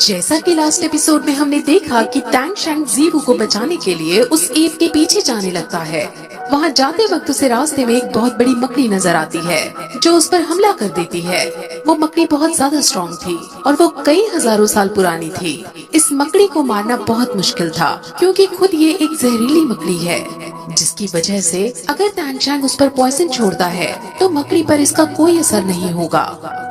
जैसा कि last episode में हमने देखा कि टैंग शैंग जीवू को बचाने के लिए उस एप के पीछे जाने लगता है। वहाँ जाते वक्त उसे रास्ते में एक बहुत बड़ी मकड़ी नजर आती है जो उस पर हमला कर देती है। वो मकड़ी बहुत ज्यादा स्ट्रॉन्ग थी और वो कई हजारों साल पुरानी थी। इस मकड़ी को मारना बहुत मुश्किल था क्योंकि खुद ये एक जहरीली मकड़ी है, जिसकी वजह से अगर टैंग शैंग उस पर पॉइजन छोड़ता है तो मकड़ी पर इसका कोई असर नहीं होगा।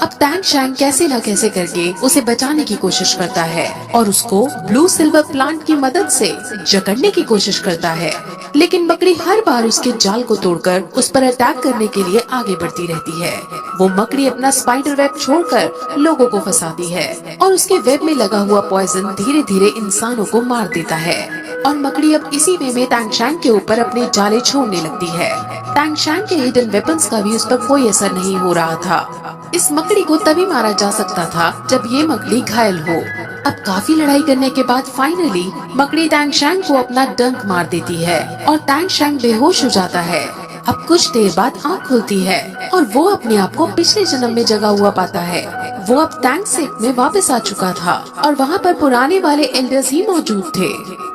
अब टैंग शैंग कैसे न कैसे करके उसे बचाने की कोशिश करता है और उसको ब्लू सिल्वर प्लांट की मदद से जकड़ने की कोशिश करता है, लेकिन मकड़ी हर बार उसके जाल को तोड़कर उस पर अटैक करने के लिए आगे बढ़ती रहती है। वो मकड़ी अपना स्पाइडर वेब छोड़कर लोगों को फंसाती है और उसके वेब में लगा हुआ पॉइजन धीरे धीरे इंसानों को मार देता है और मकड़ी अब इसी वे में टैंग शैंग के ऊपर अपने जाले छोड़ने लगती है। टैंग शैंग के हिडन वेपन्स का भी उस पर कोई असर नहीं हो रहा था। इस मकड़ी को तभी मारा जा सकता था जब ये मकड़ी घायल हो। अब काफी लड़ाई करने के बाद फाइनली मकड़ी टैंग शैंग को अपना डंक मार देती है और टैंग शैंग बेहोश हो जाता है। अब कुछ देर बाद आँख खुलती है और वो अपने आप को पिछले जन्म में जगा हुआ पाता है। वो अब टैंक सेक में वापस आ चुका था और वहाँ पर पुराने वाले एल्डर्स ही मौजूद थे।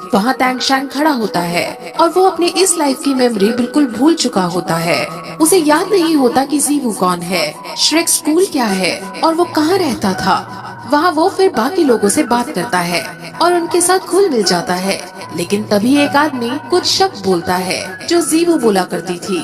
वहाँ टैंग शैंग खड़ा होता है और वो अपने इस लाइफ की मेमोरी बिल्कुल भूल चुका होता है। उसे याद नहीं होता कि जीवू कौन है, श्रेक स्कूल क्या है और वो कहाँ रहता था। वहाँ वो फिर बाकी लोगों से बात करता है और उनके साथ घुल मिल जाता है, लेकिन तभी एक आदमी कुछ शब्द बोलता है जो जीवू बोला करती थी।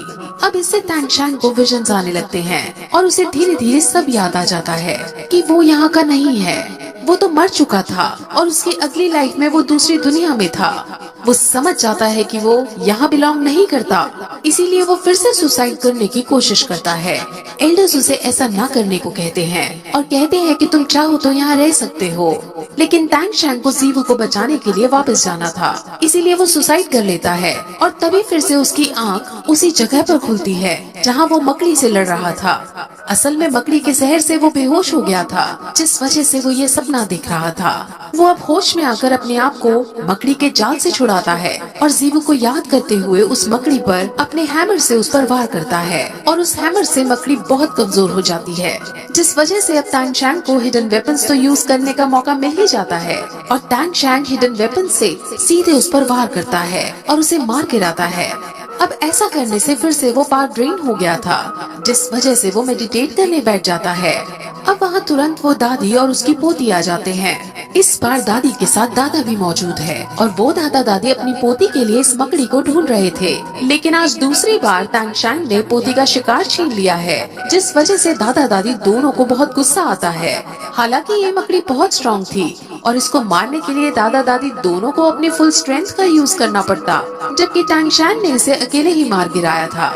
अब इससे टैंग शैंग को विजन्स आने लगते हैं और उसे धीरे धीरे सब याद आ जाता है कि वो यहाँ का नहीं है, वो तो मर चुका था और उसकी अगली लाइफ में वो दूसरी दुनिया में था। वो समझ जाता है कि वो यहाँ बिलोंग नहीं करता, इसीलिए वो फिर से सुसाइड करने की कोशिश करता है। एल्डर्स उसे ऐसा ना करने को कहते हैं और कहते हैं कि तुम चाहो तो यहाँ रह सकते हो, लेकिन टैंग शैंग को जीवू को बचाने के लिए वापस जाना था, इसीलिए वो सुसाइड कर लेता है और तभी फिर से उसकी आँख उसी जगह पर खुलती है जहाँ वो मकड़ी से लड़ रहा था। असल में मकड़ी के जहर से वो बेहोश हो गया था, जिस वजह से वो ये सपना देख रहा था। वो अब होश में आकर अपने आप को मकड़ी के जाल से छुड़ाता है और जीवू को याद करते हुए उस मकड़ी पर अपने हैमर से उस पर वार करता है और उस हैमर से मकड़ी बहुत कमजोर हो जाती है, जिस वजह से अब टैंग शैंग को हिडन वेपन्स तो यूज करने का मौका मिल ही जाता है और टैंग शैंग हिडन वेपन से सीधे उस पर वार करता है और उसे मार गिराता है। अब ऐसा करने से फिर से वो पावर ड्रेन हो गया था, जिस वजह से वो मेडिटेट करने बैठ जाता है। अब वहाँ तुरंत वो दादी और उसकी पोती आ जाते हैं। इस बार दादी के साथ दादा भी मौजूद है और वो दादा दादी अपनी पोती के लिए इस मकड़ी को ढूंढ रहे थे, लेकिन आज दूसरी बार टैंग शैंग ने पोती का शिकार छीन लिया है, जिस वजह से दादा दादी दोनों को बहुत गुस्सा आता है। हालांकि ये मकड़ी बहुत स्ट्रॉन्ग थी और इसको मारने के लिए दादा दादी दोनों को अपनी फुल स्ट्रेंथ का यूज करना पड़ता, जबकि टैंग शैंग ने इसे अकेले ही मार गिराया था।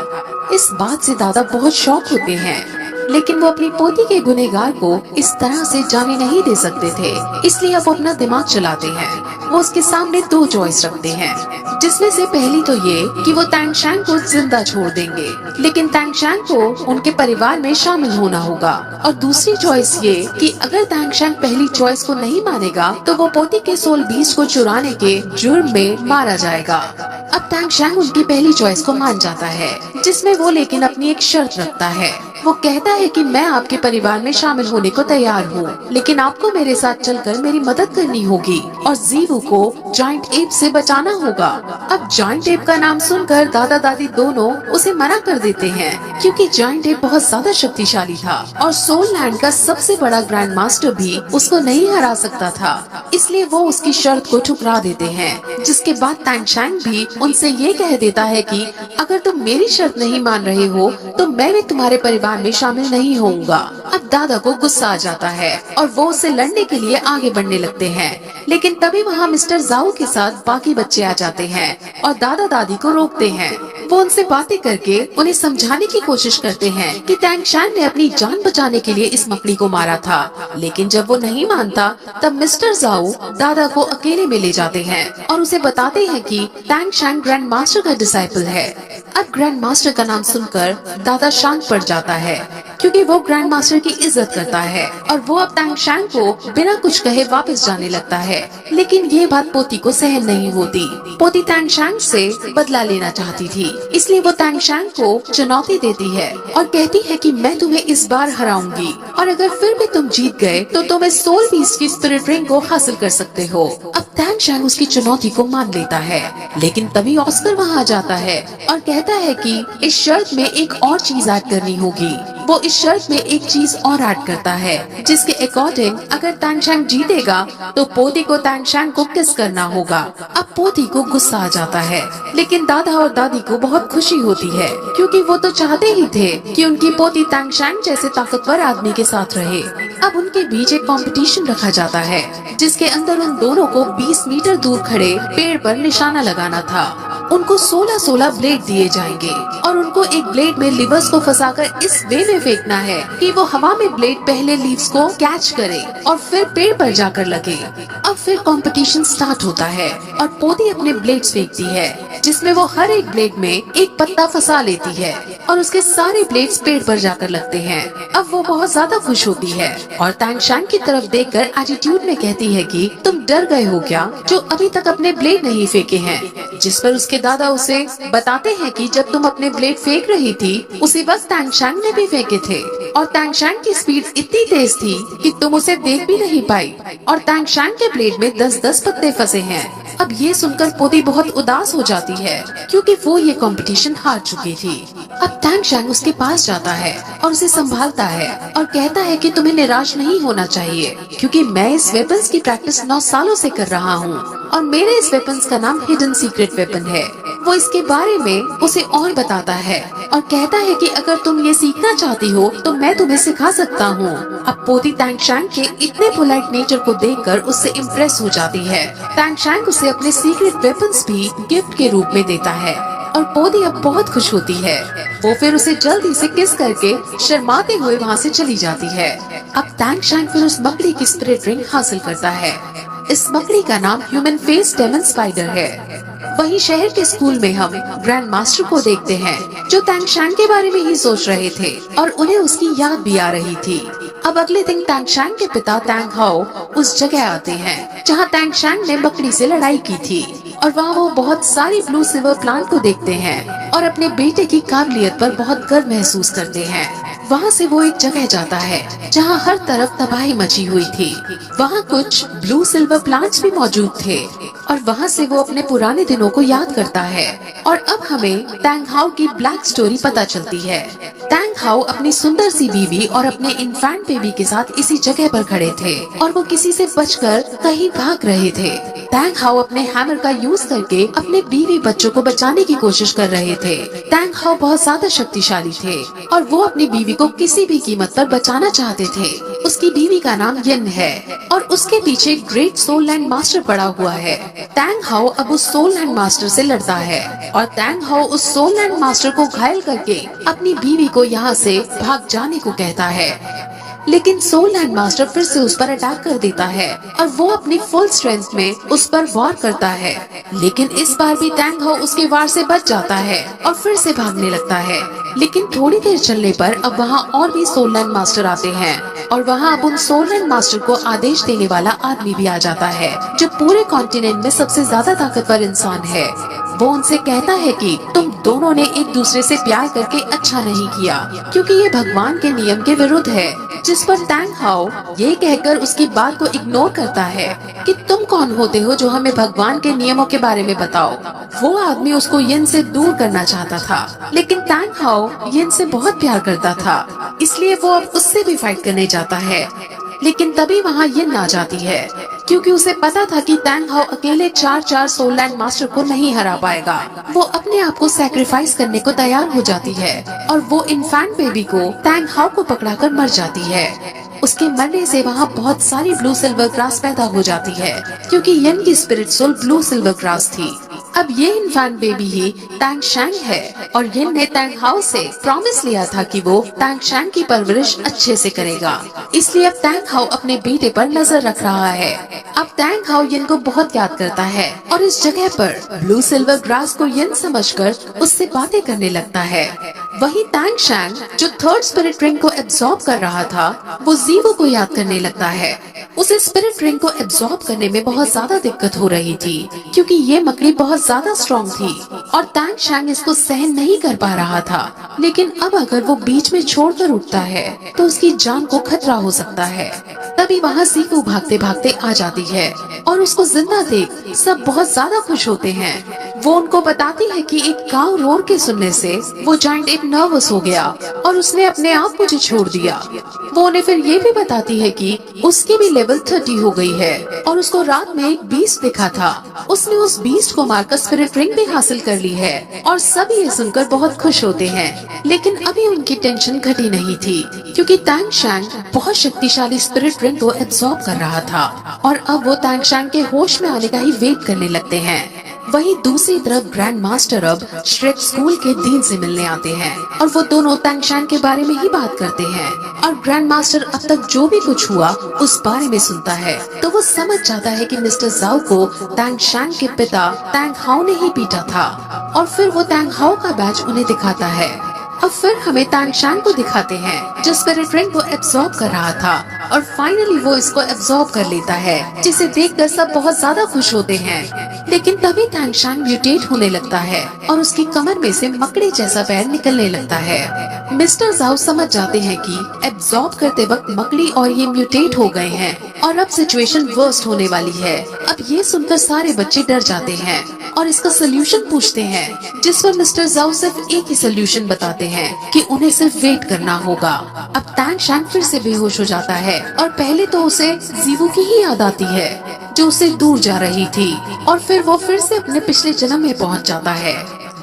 इस बात से दादा बहुत शॉक होते हैं, लेकिन वो अपनी पोती के गुनहगार को इस तरह से जाने नहीं दे सकते थे, इसलिए अब वो अपना दिमाग चलाते हैं। वो उसके सामने दो चॉइस रखते हैं, जिसमें से पहली तो ये कि वो टैंग शैंग को जिंदा छोड़ देंगे, लेकिन टैंग शैंग को उनके परिवार में शामिल होना होगा, और दूसरी चॉइस ये कि अगर टैंग शैंग पहली चॉइस को नहीं मानेगा तो वो पोती के सोल बीज को चुराने के जुर्म में मारा जाएगा। अब टैंग शैंग उनकी पहली चॉइस को मान जाता है, जिसमें वो लेकिन अपनी एक शर्त रखता है। वो कहता है कि मैं आपके परिवार में शामिल होने को तैयार हूँ, लेकिन आपको मेरे साथ चलकर मेरी मदद करनी होगी और जीवू को जायंट एप से बचाना होगा। अब जायंट एप का नाम सुनकर दादा दादी दोनों उसे मना कर देते हैं, क्योंकि जायंट एप बहुत ज्यादा शक्तिशाली था और सोल लैंड का सबसे बड़ा ग्रैंड मास्टर भी उसको नहीं हरा सकता था, इसलिए वो उसकी शर्त को ठुकरा देते हैं। जिसके बाद टैंग शैंग भी उनसे ये कह देता है कि अगर तुम मेरी शर्त नहीं मान रहे हो तो मैं भी तुम्हारे परिवार में शामिल नहीं होऊंगा। अब दादा को गुस्सा आ जाता है और वो उससे लड़ने के लिए आगे बढ़ने लगते हैं, लेकिन तभी वहाँ मिस्टर जाओ के साथ बाकी बच्चे आ जाते हैं और दादा दादी को रोकते हैं। वो उनसे बातें करके उन्हें समझाने की कोशिश करते हैं कि टैंग शैंग ने अपनी जान बचाने के लिए इस मकड़ी को मारा था, लेकिन जब वो नहीं मानता तब मिस्टर जाओ दादा को अकेले में ले जाते हैं और उसे बताते हैं कि टैंग शैंग ग्रैंड मास्टर का डिसाइपल है। अब ग्रैंड मास्टर का नाम सुनकर दादा शांत पड़ जाता है क्योंकि वो ग्रैंड मास्टर की इज्जत करता है और वो अब टैंग शैंग को बिना कुछ कहे वापस जाने लगता है। लेकिन ये बात पोती को सहन नहीं होती। पोती टैंग शैंग से बदला लेना चाहती थी, इसलिए वो टैंग शैंग को चुनौती देती है और कहती है कि मैं तुम्हें इस बार हराऊंगी और अगर फिर भी तुम जीत गए तो तुम इस सोल बीस्ट की स्पिरिट रिंग को हासिल कर सकते हो। अब टैंग शैंग उसकी चुनौती को मान लेता है, लेकिन तभी ऑस्कर वहाँ आ जाता है और कहता है कि इस शर्त में एक और चीज ऐड करनी होगी। वो इस शर्त में एक चीज और ऐड करता है, जिसके अकॉर्डिंग अगर टैंग शैंग जीतेगा तो पोती को टैंग शैंग को किस करना होगा। अब पोती को गुस्सा आ जाता है, लेकिन दादा और दादी को बहुत खुशी होती है, क्योंकि वो तो चाहते ही थे कि उनकी पोती टैंग शैंग जैसे ताकतवर आदमी के साथ रहे। अब उनके बीच एक कंपटीशन रखा जाता है, जिसके अंदर उन दोनों को 20 मीटर दूर खड़े पेड़ पर निशाना लगाना था। उनको 16 ब्लेड दिए जाएंगे और उनको एक ब्लेड में लिवर्स को फंसाकर इस वे में फेंकना है कि वो हवा में ब्लेड पहले लीव्स को कैच करे और फिर पेड़ पर जाकर लगे। अब फिर कंपटीशन स्टार्ट होता है और पोती अपने ब्लेड्स फेंकती है, जिसमें वो हर एक ब्लेड में एक पत्ता फंसा लेती है और उसके सारे ब्लेड्स पेड़ पर जाकर लगते हैं। अब वो बहुत ज्यादा खुश होती है और टैंग शैंग की तरफ देखकर एटीट्यूड में कहती है कि तुम डर गए हो क्या, जो अभी तक अपने ब्लेड नहीं फेंके हैं। जिस पर उसके दादा उसे बताते हैं कि जब तुम अपने ब्लेड फेंक रही थी उसी वक्त टैंग शैंग ने भी फेंके थे और टैंग शैंग की स्पीड इतनी तेज थी कि तुम उसे देख भी नहीं पाई और टैंग शैंग के ब्लेड में 10-10 पत्ते फंसे हैं। अब ये सुनकर पोती बहुत उदास हो जाती है, क्योंकि वो ये कंपटीशन हार चुकी थी। अब टैंग शैंग उसके पास जाता है और उसे संभालता है और कहता है कि तुम्हें निराश नहीं होना चाहिए, क्योंकि मैं इस वेपन्स की प्रैक्टिस 9 सालों से कर रहा हूँ और मेरे इस वेपन्स का नाम हिडन सीक्रेट वेपन है। वो इसके बारे में उसे और बताता है और कहता है कि अगर तुम ये सीखना चाहती हो तो मैं तुम्हें सिखा सकता हूँ। अब पोती टैंग शैंग के इतने पोलाइट नेचर को देखकर उससे इम्प्रेस हो जाती है। टैंग शैंग उसे अपने सीक्रेट वेपन्स भी गिफ्ट के रूप में देता है और पोती अब बहुत खुश होती है। वो फिर उसे जल्दी से किस करके शर्माते हुए वहाँ से चली जाती है। अब टैंग शैंग फिर उस मकड़ी की स्पिरिट रिंग हासिल करता है। इस मकड़ी का नाम ह्यूमन फेस डेमन स्पाइडर है। वहीं शहर के स्कूल में हम ग्रैंड मास्टर को देखते हैं, जो टैंग शैंग के बारे में ही सोच रहे थे और उन्हें उसकी याद भी आ रही थी। अब अगले दिन टैंग शैंग के पिता टैंग हाओ उस जगह आते हैं जहां टैंग शैंग ने मकड़ी से लड़ाई की थी और वहां वो बहुत सारी ब्लू सिल्वर प्लांट को देखते हैं और अपने बेटे की काबिलियत पर बहुत गर्व महसूस करते हैं। वहाँ से वो एक जगह जाता है जहाँ हर तरफ तबाही मची हुई थी। वहाँ कुछ ब्लू सिल्वर प्लांट्स भी मौजूद थे और वहाँ से वो अपने पुराने दिनों को याद करता है। और अब हमें टैंग हाओ की ब्लैक स्टोरी पता चलती है। टैंग हाओ अपनी सुंदर सी बीवी और अपने इन्फेंट बेबी के साथ इसी जगह पर खड़े थे और वो किसी से बचकर कहीं भाग रहे थे। टैंग हाओ अपने हैमर का यूज करके अपने बीवी बच्चों को बचाने की कोशिश कर रहे थे। टैंग हाओ बहुत ज्यादा शक्तिशाली थे और वो अपनी बीवी को किसी भी कीमत पर बचाना चाहते थे। उसकी बीवी का नाम यन है और उसके पीछे ग्रेट सोल लैंड मास्टर पड़ा हुआ है। टैंग हाओ अब उस सोल लैंड मास्टर से लड़ता है और टैंग हाओ उस सोल लैंड मास्टर को घायल करके अपनी बीवी को यहाँ से भाग जाने को कहता है। लेकिन सोल लैंड मास्टर फिर से उस पर अटैक कर देता है और वो अपनी फुल स्ट्रेंथ में उस पर वार करता है। लेकिन इस बार भी टैंग हाओ उसके वार से बच जाता है और फिर से भागने लगता है। लेकिन थोड़ी देर चलने पर अब वहाँ और भी सोल लैंड मास्टर आते हैं और वहाँ अब उन सोल लैंड मास्टर को आदेश देने वाला आदमी भी आ जाता है, जो पूरे कॉन्टिनेंट में सबसे ज्यादा ताकतवर इंसान है। वो उनसे कहता है कि तुम दोनों ने एक दूसरे से प्यार करके अच्छा नहीं किया, क्योंकि ये भगवान के नियम के विरुद्ध है। जिस पर टैंग हाओ ये कहकर उसकी बात को इग्नोर करता है कि तुम कौन होते हो जो हमें भगवान के नियमों के बारे में बताओ। वो आदमी उसको यन से दूर करना चाहता था, लेकिन टैंग हाओ यन से बहुत प्यार करता था, इसलिए वो अब उससे भी फाइट करने जाता है। लेकिन तभी वहाँ यन आ जाती है, क्योंकि उसे पता था कि टैंग हाओ अकेले 4 सोल लैंड मास्टर को नहीं हरा पाएगा। वो अपने आप को सैक्रिफाइस करने को तैयार हो जाती है और वो इन्फेंट बेबी को टैंग हाओ को पकड़ाकर मर जाती है। उसके मरने से वहाँ बहुत सारी ब्लू सिल्वर ग्रास पैदा हो जाती है, क्योंकि यन की spirit soul blue silver grass थी। अब ये इन्फेंट बेबी ही टैंग शैंग है और यिन ने टैंग हाउ से प्रॉमिस लिया था कि वो टैंग शैंग की परवरिश अच्छे से करेगा। इसलिए अब टैंग हाउ अपने बेटे पर नजर रख रहा है। अब टैंग हाउ यिन को बहुत याद करता है और इस जगह पर ब्लू सिल्वर ग्रास को यिन समझकर उससे बातें करने लगता है। वही टैंग शैंग जो थर्ड स्पिरिट रिंग को एब्जॉर्ब कर रहा था, वो जीवो को याद करने लगता है। उसे स्पिरिट रिंग को एब्जॉर्ब करने में बहुत ज्यादा दिक्कत हो रही थी क्योंकि ये मकड़ी बहुत ज्यादा स्ट्रॉन्ग थी और टैंग शैंग इसको सहन नहीं कर पा रहा था। लेकिन अब अगर वो बीच में छोड़कर उठता है तो उसकी जान को खतरा हो सकता है। तभी वहाँ जीवो भागते भागते आ जाती है और उसको जिंदा देख सब बहुत ज्यादा खुश होते हैं। वो उनको बताती है कि एक काऊ रोर के सुनने से वो जायंट एक नर्वस हो गया और उसने अपने आप मुझे छोड़ दिया। वो उन्हें फिर ये भी बताती है कि उसकी भी लेवल 30 हो गई है और उसको रात में एक बीस्ट दिखा था। उसने उस बीस्ट को मारकर स्पिरिट रिंग भी हासिल कर ली है और सब ये सुनकर बहुत खुश होते हैं। लेकिन अभी उनकी टेंशन घटी नहीं थी क्योंकि टैंग शैंग बहुत शक्तिशाली स्पिरिट रिंग को एब्जॉर्ब कर रहा था और अब वो टैंग शैंग के होश में आने का ही वेट करने लगते हैं। वहीं दूसरी तरफ ग्रैंड मास्टर अब श्रेक स्कूल के डीन से मिलने आते हैं और वो दोनों टैंग शैंग के बारे में ही बात करते हैं और ग्रैंड मास्टर अब तक जो भी कुछ हुआ उस बारे में सुनता है तो वो समझ जाता है कि मिस्टर जाओ को टैंग शैंग के पिता टैंग हाउ ने ही पीटा था और फिर वो टैंग हाउ का बैज उन्हें दिखाता है। अब फिर हमें टैंग शैंग को दिखाते हैं जो स्पिरिट रिंग को एब्जॉर्ब कर रहा था और फाइनली वो इसको एब्जॉर्ब कर लेता है, जिसे देखकर सब बहुत ज्यादा खुश होते हैं। लेकिन तभी टैंग शैंग म्यूटेट होने लगता है और उसकी कमर में से मकड़ी जैसा पैर निकलने लगता है। मिस्टर जाओ समझ जाते हैं कि एब्जॉर्ब करते वक्त मकड़ी और ये म्यूटेट हो गए हैं और अब सिचुएशन वर्स्ट होने वाली है। अब ये सुनकर सारे बच्चे डर जाते हैं और इसका सोल्यूशन पूछते हैं, जिस पर मिस्टर जाओ सिर्फ एक ही सोल्यूशन बताते हैं कि उन्हें सिर्फ वेट करना होगा। अब टैंग शैंग फिर से बेहोश हो जाता है और पहले तो उसे जीवो की ही याद आती है जो उससे दूर जा रही थी और फिर वो फिर से अपने पिछले जन्म में पहुंच जाता है,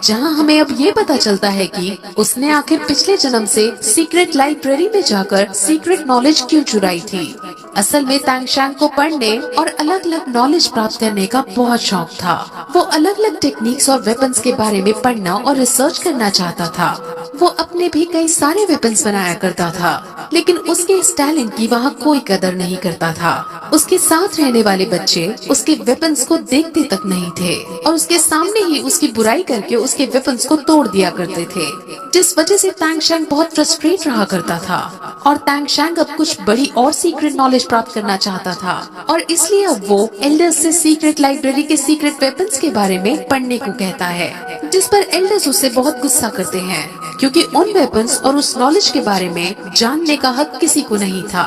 जहां हमें अब ये पता चलता है कि उसने आखिर पिछले जन्म से सीक्रेट लाइब्रेरी में जाकर सीक्रेट नॉलेज क्यों चुराई थी। असल में टैंग शैंग को पढ़ने और अलग अलग नॉलेज प्राप्त करने का बहुत शौक था। वो अलग अलग टेक्निक्स और वेपन्स के बारे में पढ़ना और रिसर्च करना चाहता था। वो अपने भी कई सारे वेपन्स बनाया करता था, लेकिन उसके इस टैलेंट की वहाँ कोई कदर नहीं करता था। उसके साथ रहने वाले बच्चे उसके वेपन्स को देखते तक नहीं थे और उसके सामने ही उसकी बुराई करके उसके वेपन्स को तोड़ दिया करते थे, जिस वजह से टैंग शैंग बहुत फ्रस्ट्रेट रहा करता था। और टैंग शैंग अब कुछ बड़ी और सीक्रेट नॉलेज प्राप्त करना चाहता था और इसलिए अब वो एल्डर्स से सीक्रेट लाइब्रेरी के सीक्रेट वेपन्स के बारे में पढ़ने को कहता है, जिस पर एल्डर्स उससे बहुत गुस्सा करते हैं क्योंकि उन वेपन्स और उस नॉलेज के बारे में जानने का हक किसी को नहीं था।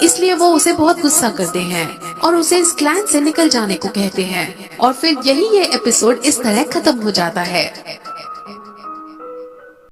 इसलिए वो उसे बहुत गुस्सा करते हैं और उसे इस क्लैन से निकल जाने को कहते हैं और फिर यही ये एपिसोड इस तरह खत्म हो जाता है।